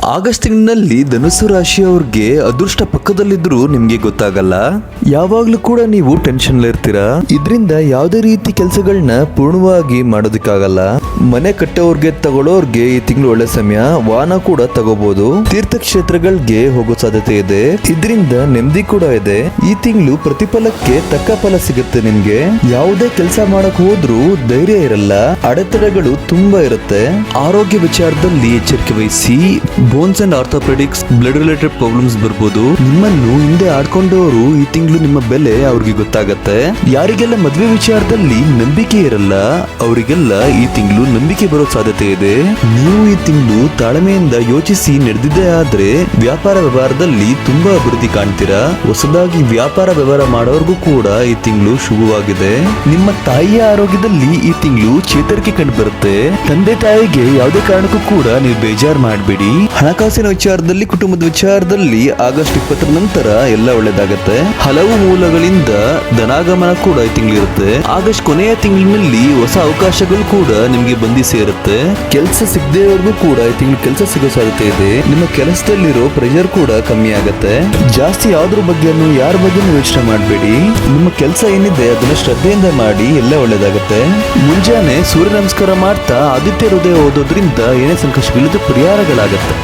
August ತಿಂಗಳಿನಲ್ಲಿ ಧನುಸ್ಸು ರಾಶಿಯವ್ರಿಗೆ ಅದೃಷ್ಟ ಪಕ್ಕದಲ್ಲಿದ್ರು ನಿಮ್ಗೆ ಗೊತ್ತಾಗಲ್ಲ. ಯಾವಾಗ್ಲೂ ಕೂಡ ನೀವು ಟೆನ್ಷನ್ ಇರ್ತೀರಾ. ಇದರಿಂದ ಯಾವುದೇ ರೀತಿ ಕೆಲಸಗಳನ್ನ ಪೂರ್ಣವಾಗಿ ಮಾಡೋದಕ್ಕಾಗಲ್ಲ. ಮನೆ ಕಟ್ಟೋರ್ಗೆ ತಗೊಳ್ಳೋರ್ಗೆ ಈ ತಿಂಗಳು ಒಳ್ಳೆ ಸಮಯ. ವಾಹನ ಕೂಡ ತಗೋಬಹುದು. ತೀರ್ಥಕ್ಷೇತ್ರಗಳಿಗೆ ಹೋಗೋ ಸಾಧ್ಯತೆ ಇದೆ. ಇದರಿಂದ ನೆಮ್ಮದಿ ಕೂಡ ಇದೆ. ಈ ತಿಂಗಳು ಪ್ರತಿಫಲಕ್ಕೆ ತಕ್ಕ ಫಲ ಸಿಗುತ್ತೆ ನಿಮ್ಗೆ. ಯಾವುದೇ ಕೆಲಸ ಮಾಡಕ್ ಹೋದ್ರೂ ಧೈರ್ಯ ಇರಲ್ಲ. ಅಡೆತಡೆಗಳು ತುಂಬಾ ಇರುತ್ತೆ. ಆರೋಗ್ಯ ವಿಚಾರದಲ್ಲಿ ಎಚ್ಚರಿಕೆ ವಹಿಸಿ. Bones and orthopaedics, blood related problems ಬರ್ಬೋದು. ನಿಮ್ಮನ್ನು ಹಿಂದೆ ಆಡ್ಕೊಂಡವರು ಈ ತಿಂಗಳು ನಿಮ್ಮ ಬೆಲೆ ಅವ್ರಿಗೆ ಗೊತ್ತಾಗತ್ತೆ. ಯಾರಿಗೆಲ್ಲ ಮದ್ವೆ ವಿಚಾರದಲ್ಲಿ ನಂಬಿಕೆ ಇರಲ್ಲ ಅವರಿಗೆಲ್ಲ ಈ ತಿಂಗಳು ನಂಬಿಕೆ ಬರೋ ಸಾಧ್ಯತೆ ಇದೆ. ನೀವು ಈ ತಿಂಗಳು ತಾಳ್ಮೆಯಿಂದ ಯೋಚಿಸಿ ನಡೆದಿದ್ದೇ ಆದ್ರೆ ವ್ಯಾಪಾರ ವ್ಯವಹಾರದಲ್ಲಿ ತುಂಬಾ ಅಭಿವೃದ್ಧಿ ಕಾಣ್ತೀರಾ. ಹೊಸದಾಗಿ ವ್ಯಾಪಾರ ವ್ಯವಹಾರ ಮಾಡೋರ್ಗೂ ಕೂಡ ಈ ತಿಂಗಳು ಶುಭವಾಗಿದೆ. ನಿಮ್ಮ ತಾಯಿಯ ಆರೋಗ್ಯದಲ್ಲಿ ಈ ತಿಂಗಳು ಚೇತರಿಕೆ ಕಂಡು ಬರುತ್ತೆ. ತಂದೆ ತಾಯಿಗೆ ಯಾವುದೇ ಕಾರಣಕ್ಕೂ ಕೂಡ ನೀವು ಬೇಜಾರು ಮಾಡಬೇಡಿ. ಹಣಕಾಸಿನ ವಿಚಾರದಲ್ಲಿ, ಕುಟುಂಬದ ವಿಚಾರದಲ್ಲಿ ಆಗಸ್ಟ್ 20 ನಂತರ ಎಲ್ಲ ಒಳ್ಳೇದಾಗತ್ತೆ. ಹಲವು ಮೂಲಗಳಿಂದ ಧನಾಗಮನ ಕೂಡ ಈ ತಿಂಗಳಿರುತ್ತೆ. ಆಗಸ್ಟ್ ಕೊನೆಯ ತಿಂಗಳಿನಲ್ಲಿ ಹೊಸ ಅವಕಾಶಗಳು ಕೂಡ ನಿಮ್ಗೆ ಬಂದಿ ಸೇರುತ್ತೆ. ಕೆಲಸ ಸಿಗದೇವರೆಗೂ ಕೂಡ ಈ ತಿಂಗಳು ಕೆಲಸ ಸಿಗೋ ಸಾಧ್ಯತೆ ಇದೆ. ನಿಮ್ಮ ಕೆಲಸದಲ್ಲಿರೋ ಪ್ರೆಷರ್ ಕೂಡ ಕಮ್ಮಿ ಆಗತ್ತೆ. ಜಾಸ್ತಿ ಯಾವ್ದ್ರ ಬಗ್ಗೆನೂ ಯಾರ ಬಗ್ಗೆನೂ ಯೋಚನೆ ಮಾಡಬೇಡಿ. ನಿಮ್ಮ ಕೆಲಸ ಏನಿದೆ ಅದನ್ನ ಶ್ರದ್ಧೆಯಿಂದ ಮಾಡಿ, ಎಲ್ಲ ಒಳ್ಳೇದಾಗತ್ತೆ. ಮುಂಜಾನೆ ಸೂರ್ಯ ನಮಸ್ಕಾರ ಮಾಡ್ತಾ ಆದಿತ್ಯ ಹೃದಯ ಓದೋದ್ರಿಂದ ಏನೇ ಸಂಕಷ್ಟಗಳಿದ್ದು ಪರಿಹಾರಗಳಾಗತ್ತೆ.